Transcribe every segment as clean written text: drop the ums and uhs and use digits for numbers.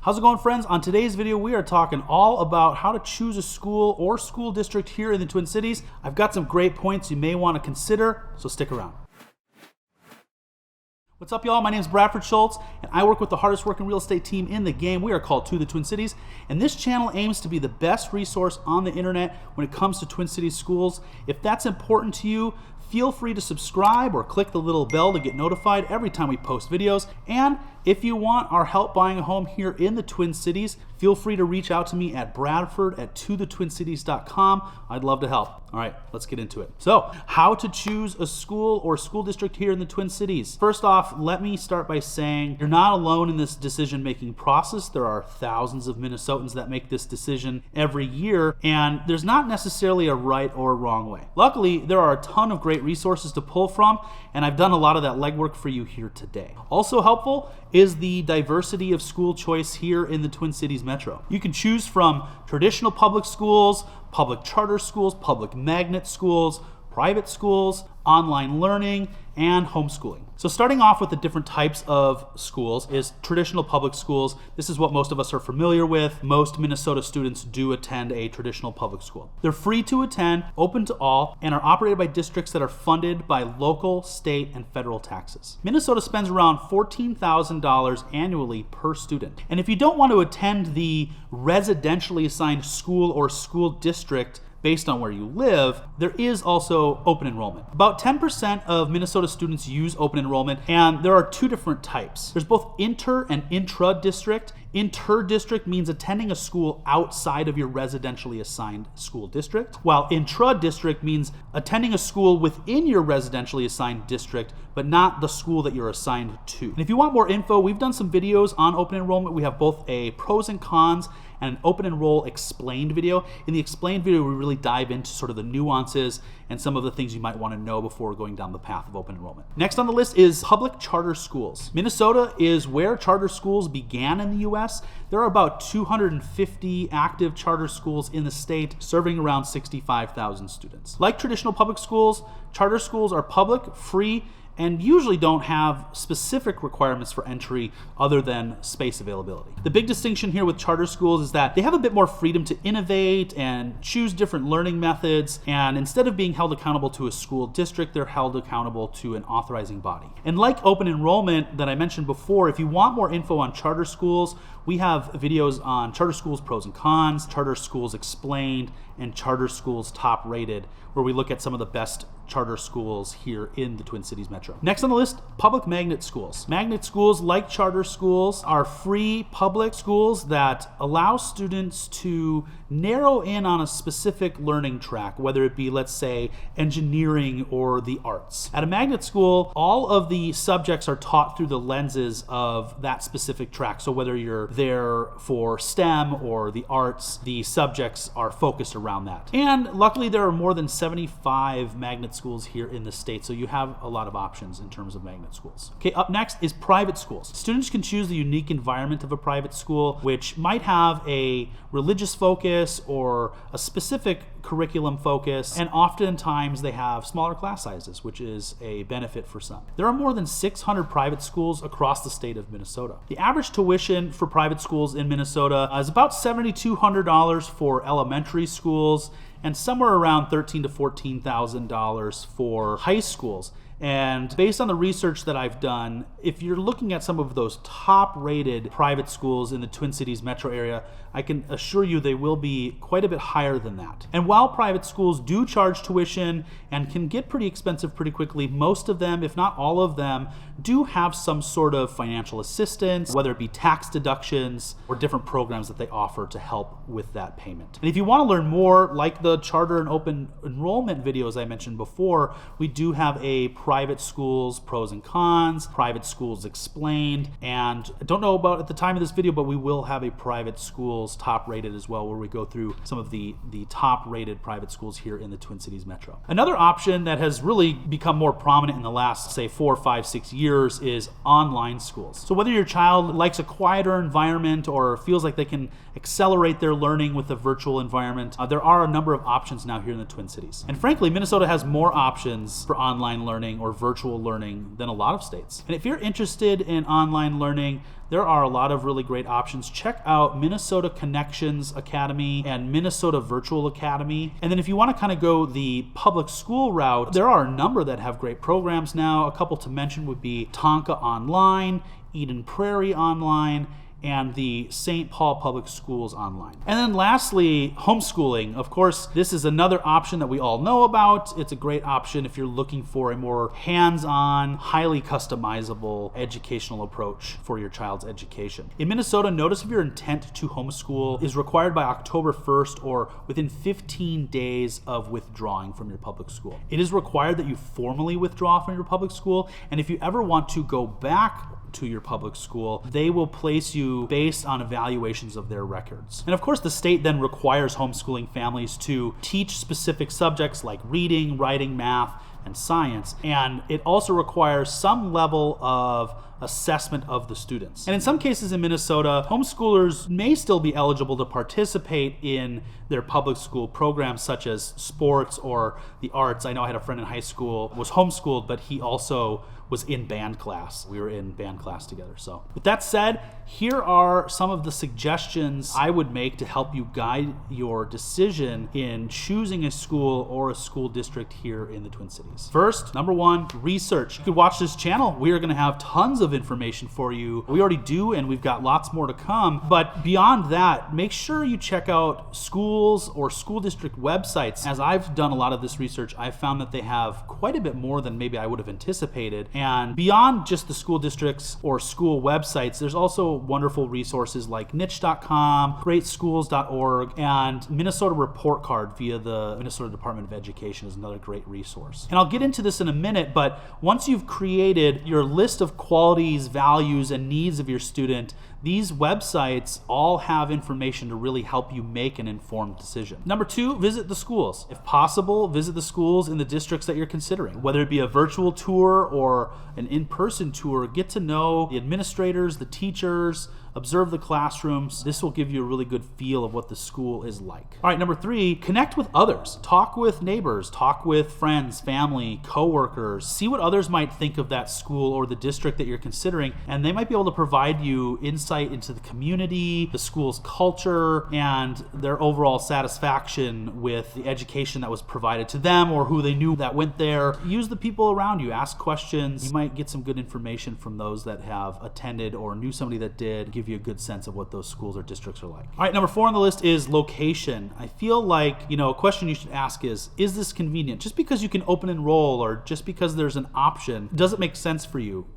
How's it going, friends? On today's video, we are talking all about how to choose a school or school district here in the Twin Cities. I've got some great points you may want to consider, so stick around. What's up, y'all? My name is Bradford Schulz, and I work with the hardest working real estate team in the game. We are called To the Twin Cities, and this channel aims to be the best resource on the internet when it comes to Twin Cities schools. If that's important to you, feel free to subscribe or click the little bell to get notified every time we post videos. And if you want our help buying a home here in the Twin Cities, feel free to reach out to me at bradford@tothetwincities.com. I'd love to help. All right, let's get into it. So, how to choose a school or school district here in the Twin Cities. First off, let me start by saying you're not alone in this decision-making process. There are thousands of Minnesotans that make this decision every year, and there's not necessarily a right or wrong way. Luckily, there are a ton of great resources to pull from, and I've done a lot of that legwork for you here today. Also helpful is the diversity of school choice here in the Twin Cities Metro. You can choose from traditional public schools, public charter schools, public magnet schools, private schools, online learning, and homeschooling. So starting off with the different types of schools is traditional public schools. This is what most of us are familiar with. Most Minnesota students do attend a traditional public school. They're free to attend, open to all, and are operated by districts that are funded by local, state, and federal taxes. Minnesota spends around $14,000 annually per student. And if you don't want to attend the residentially assigned school or school district based on where you live, there is also open enrollment. About 10% of Minnesota students use open enrollment, and there are two different types. There's both inter and intra-district. Inter-district means attending a school outside of your residentially assigned school district, while intra-district means attending a school within your residentially assigned district, but not the school that you're assigned to. And if you want more info, we've done some videos on open enrollment. We have both a pros and cons and an open enroll explained video. In the explained video, we really dive into sort of the nuances and some of the things you might want to know before going down the path of open enrollment. Next on the list is public charter schools. Minnesota is where charter schools began in the US. There are about 250 active charter schools in the state, serving around 65,000 students. Like traditional public schools, charter schools are public, free, and usually don't have specific requirements for entry other than space availability. The big distinction here with charter schools is that they have a bit more freedom to innovate and choose different learning methods, and instead of being held accountable to a school district, they're held accountable to an authorizing body. And like open enrollment that I mentioned before, if you want more info on charter schools, we have videos on charter schools pros and cons, charter schools explained, and charter schools top rated, where we look at some of the best charter schools here in the Twin Cities Metro. Next on the list, public magnet schools. Magnet schools, like charter schools, are free public schools that allow students to narrow in on a specific learning track, whether it be, let's say, engineering or the arts. At a magnet school, all of the subjects are taught through the lenses of that specific track. So whether you're there for STEM or the arts, the subjects are focused around that. And luckily, there are more than 75 magnet schools here in the state, so you have a lot of options in terms of magnet schools. Okay, up next is private schools. Students can choose the unique environment of a private school, which might have a religious focus or a specific curriculum focus, and oftentimes they have smaller class sizes, which is a benefit for some. There are more than 600 private schools across the state of Minnesota. The average tuition for private schools in Minnesota is about $7,200 for elementary schools and somewhere around $13,000 to $14,000 for high schools. And based on the research that I've done, if you're looking at some of those top-rated private schools in the Twin Cities metro area, I can assure you they will be quite a bit higher than that. And while private schools do charge tuition and can get pretty expensive pretty quickly, most of them, if not all of them, do have some sort of financial assistance, whether it be tax deductions or different programs that they offer to help with that payment. And if you want to learn more, like the charter and open enrollment videos I mentioned before, we do have a private schools pros and cons, private schools explained, and I don't know about at the time of this video, but we will have a private schools top rated as well, where we go through some of the top rated private schools here in the Twin Cities Metro. Another option that has really become more prominent in the last, say, 4, 5, 6 years is online schools. So whether your child likes a quieter environment or feels like they can accelerate their learning with a virtual environment, there are a number of options now here in the Twin Cities. And frankly, Minnesota has more options for online learning learning or virtual learning than a lot of states. And if you're interested in online learning, there are a lot of really great options. Check out Minnesota Connections Academy and Minnesota Virtual Academy. And then if you want to kind of go the public school route, there are a number that have great programs now. A couple to mention would be Tonka Online, Eden Prairie Online, and the St. Paul Public Schools Online. And then lastly, homeschooling. Of course, this is another option that we all know about. It's a great option if you're looking for a more hands-on, highly customizable educational approach for your child's education. In Minnesota, notice if your intent to homeschool is required by October 1st or within 15 days of withdrawing from your public school. It is required that you formally withdraw from your public school, and if you ever want to go back to your public school, they will place you based on evaluations of their records. And of course, the state then requires homeschooling families to teach specific subjects like reading, writing, math, and science. And it also requires some level of assessment of the students. And in some cases in Minnesota, homeschoolers may still be eligible to participate in their public school programs such as sports or the arts. I know I had a friend in high school was homeschooled, but he also was in band class. We were in band class together. So with that said, here are some of the suggestions I would make to help you guide your decision in choosing a school or a school district here in the Twin Cities. First, number one, research. You could watch this channel. We are going to have tons of information for you. We already do, and we've got lots more to come. But beyond that, make sure you check out schools or school district websites. As I've done a lot of this research, I've found that they have quite a bit more than maybe I would have anticipated. And beyond just the school districts or school websites, there's also wonderful resources like niche.com, greatschools.org, and Minnesota Report Card via the Minnesota Department of Education is another great resource. And I'll get into this in a minute, but once you've created your list of qualities, values, and needs of your student, these websites all have information to really help you make an informed decision. Number two, visit the schools. If possible, visit the schools in the districts that you're considering. Whether it be a virtual tour or an in-person tour, get to know the administrators, the teachers, observe the classrooms. This will give you a really good feel of what the school is like. All right, number three, connect with others. Talk with neighbors, talk with friends, family, coworkers. See what others might think of that school or the district that you're considering, and they might be able to provide you insight into the community, the school's culture, and their overall satisfaction with the education that was provided to them or who they knew that went there. Use the people around you, ask questions. You might get some good information from those that have attended or knew somebody that did, give you a good sense of what those schools or districts are like. All right, number four on the list is location. I feel like, a question you should ask is this convenient? Just because you can open enroll or just because there's an option, does it make sense for you?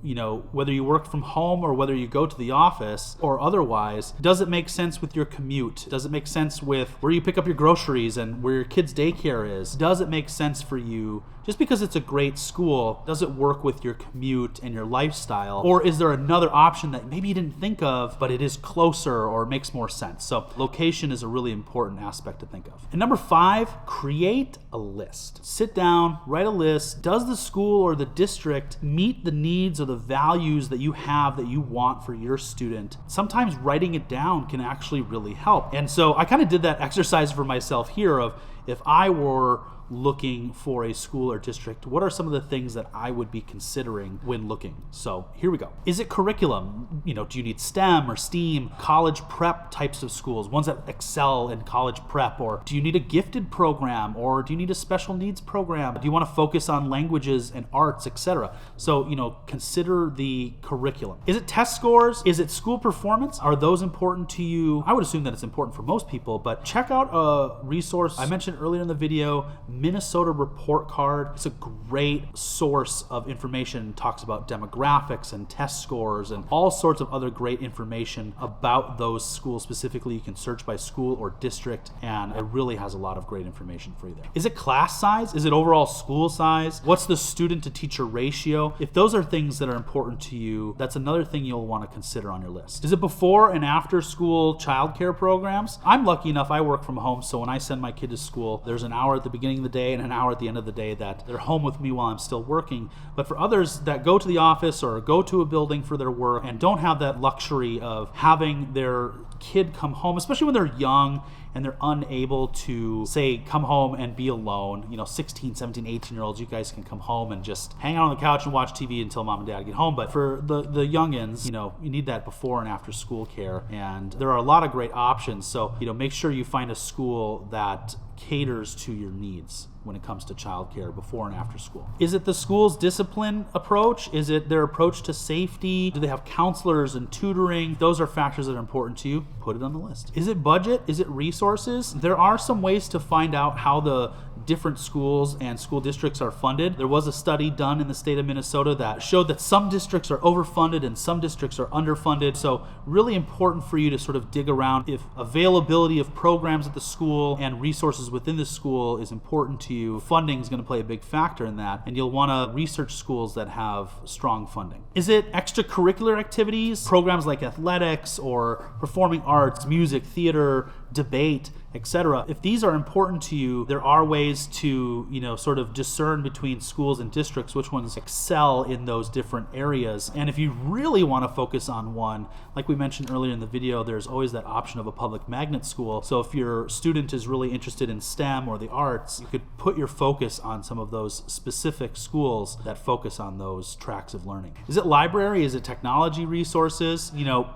Whether you work from home or whether you go to the office or otherwise, does it make sense with your commute? Does it make sense with where you pick up your groceries and where your kids' daycare is? Does it make sense for you? Just because it's a great school, does it work with your commute and your lifestyle? Or is there another option that maybe you didn't think of, but it is closer or makes more sense? So location is a really important aspect to think of. And number five, create a list. Sit down, write a list. Does the school or the district meet the needs or the values that you have that you want for your student? Sometimes writing it down can actually really help. And so I kind of did that exercise for myself here of if I were looking for a school or district, what are some of the things that I would be considering when looking? So here we go. Is it curriculum? Do you need STEM or STEAM, college prep types of schools, ones that excel in college prep? Or do you need a gifted program? Or do you need a special needs program? Do you want to focus on languages and arts, etc.? So, consider the curriculum. Is it test scores? Is it school performance? Are those important to you? I would assume that it's important for most people, but check out a resource I mentioned earlier in the video, Minnesota Report Card. It's a great source of information. It talks about demographics and test scores and all sorts of other great information about those schools specifically. You can search by school or district, and it really has a lot of great information for you there. Is it class size? Is it overall school size? What's the student to teacher ratio? If those are things that are important to you, that's another thing you'll want to consider on your list. Is it before and after school childcare programs? I'm lucky enough, I work from home, so when I send my kid to school, there's an hour at the beginning of the day and an hour at the end of the day that they're home with me while I'm still working. But for others that go to the office or go to a building for their work and don't have that luxury of having their kid come home, especially when they're young and they're unable to, say, come home and be alone. 16, 17, 18-year-olds, you guys can come home and just hang out on the couch and watch TV until mom and dad get home. But for the youngins, you need that before and after school care. And there are a lot of great options. So, make sure you find a school that caters to your needs when it comes to childcare before and after school. Is it the school's discipline approach? Is it their approach to safety? Do they have counselors and tutoring? Those are factors that are important to you. Put it on the list. Is it budget? Is it resources? There are some ways to find out how the different schools and school districts are funded. There was a study done in the state of Minnesota that showed that some districts are overfunded and some districts are underfunded. So really important for you to sort of dig around if availability of programs at the school and resources within the school is important to you. Funding is going to play a big factor in that, and you'll want to research schools that have strong funding. Is it extracurricular activities, programs like athletics or performing arts, music, theater, debate, etc.? If these are important to you, there are ways to, sort of discern between schools and districts which ones excel in those different areas. And if you really want to focus on one, like we mentioned earlier in the video, there's always that option of a public magnet school. So if your student is really interested in STEM or the arts, you could put your focus on some of those specific schools that focus on those tracks of learning. Is it library? Is it technology resources?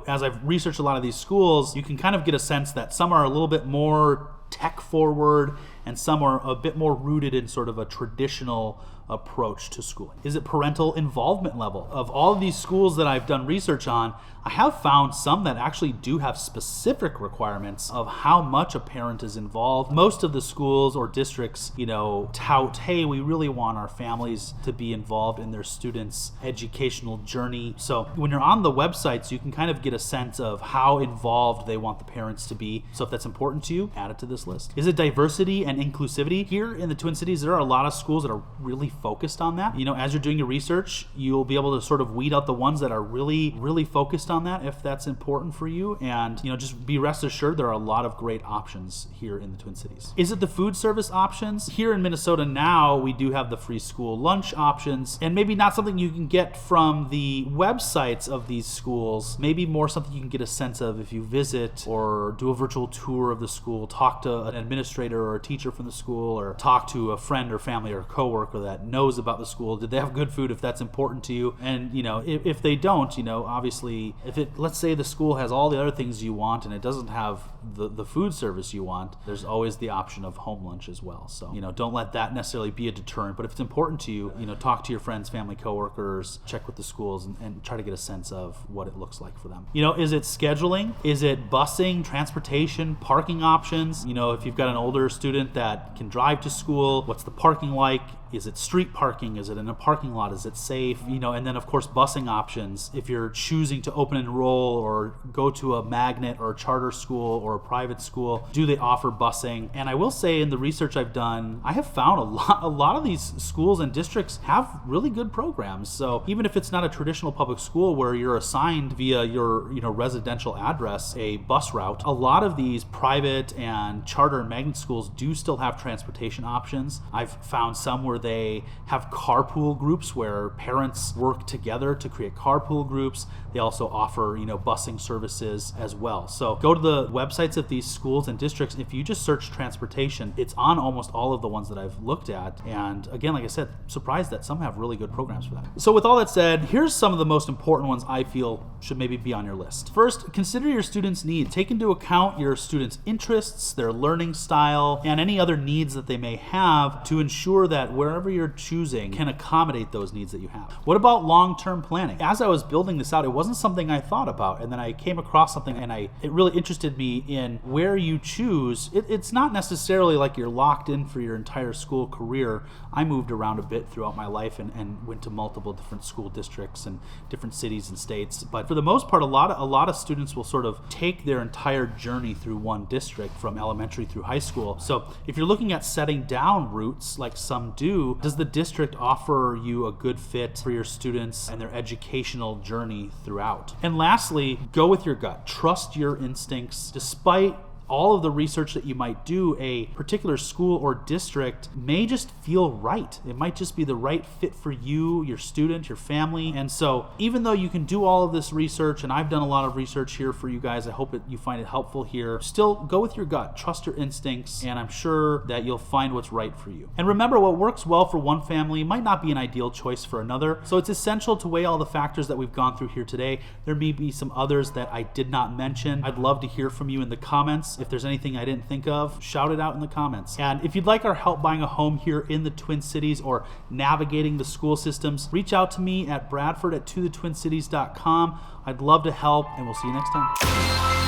As I've researched a lot of these schools, you can kind of get a sense that some are a little bit more tech forward and some are a bit more rooted in sort of a traditional approach to schooling. Is it parental involvement level? Of all of these schools that I've done research on, I have found some that actually do have specific requirements of how much a parent is involved. Most of the schools or districts, tout, hey, we really want our families to be involved in their students' educational journey. So when you're on the websites, you can kind of get a sense of how involved they want the parents to be. So if that's important to you, add it to this list. Is it diversity and inclusivity? Here in the Twin Cities, there are a lot of schools that are really focused on that. As you're doing your research, you'll be able to sort of weed out the ones that are really, really focused on that if that's important for you. And, just be rest assured there are a lot of great options here in the Twin Cities. Is it the food service options? Here in Minnesota now, we do have the free school lunch options, and maybe not something you can get from the websites of these schools, maybe more something you can get a sense of if you visit or do a virtual tour of the school, talk to an administrator or a teacher from the school, or talk to a friend or family or coworker that knows about the school. Did they have good food if that's important to you? And, if they don't, obviously, let's say the school has all the other things you want and it doesn't have the food service you want, there's always the option of home lunch as well. So, don't let that necessarily be a deterrent, but if it's important to you, talk to your friends, family, coworkers, check with the schools and try to get a sense of what it looks like for them. Is it scheduling? Is it busing, transportation, parking options? If you've got an older student that can drive to school, what's the parking like? Is it street parking? Is it in a parking lot? Is it safe? And then of course busing options. If you're choosing to open enroll or go to a magnet or a charter school or a private school, do they offer busing? And I will say in the research I've done, I have found a lot of these schools and districts have really good programs. So even if it's not a traditional public school where you're assigned via your residential address a bus route, a lot of these private and charter and magnet schools do still have transportation options. I've found some where they have carpool groups where parents work together to create carpool groups. They also offer, busing services as well. So go to the websites of these schools and districts. If you just search transportation, it's on almost all of the ones that I've looked at. And again, like I said, surprised that some have really good programs for that. So with all that said, here's some of the most important ones I feel should maybe be on your list. First, consider your students' needs. Take into account your students' interests, their learning style, and any other needs that they may have to ensure that wherever you're choosing can accommodate those needs that you have. What about long-term planning? As I was building this out, it wasn't something I thought about, and then I came across something and it really interested me in where you choose. It's not necessarily like you're locked in for your entire school career. I moved around a bit throughout my life and went to multiple different school districts and different cities and states, but for the most part, a lot of students will sort of take their entire journey through one district from elementary through high school. So if you're looking at setting down routes like some do, does the district offer you a good fit for your students and their educational journey throughout? And lastly, go with your gut. Trust your instincts. Despite all of the research that you might do, a particular school or district may just feel right. It might just be the right fit for you, your student, your family. And so even though you can do all of this research, and I've done a lot of research here for you guys, I hope that you find it helpful here, still go with your gut, trust your instincts, and I'm sure that you'll find what's right for you. And remember, what works well for one family might not be an ideal choice for another. So it's essential to weigh all the factors that we've gone through here today. There may be some others that I did not mention. I'd love to hear from you in the comments. If there's anything I didn't think of, shout it out in the comments. And if you'd like our help buying a home here in the Twin Cities or navigating the school systems, reach out to me at Bradford at tothetwincities.com. I'd love to help, and we'll see you next time.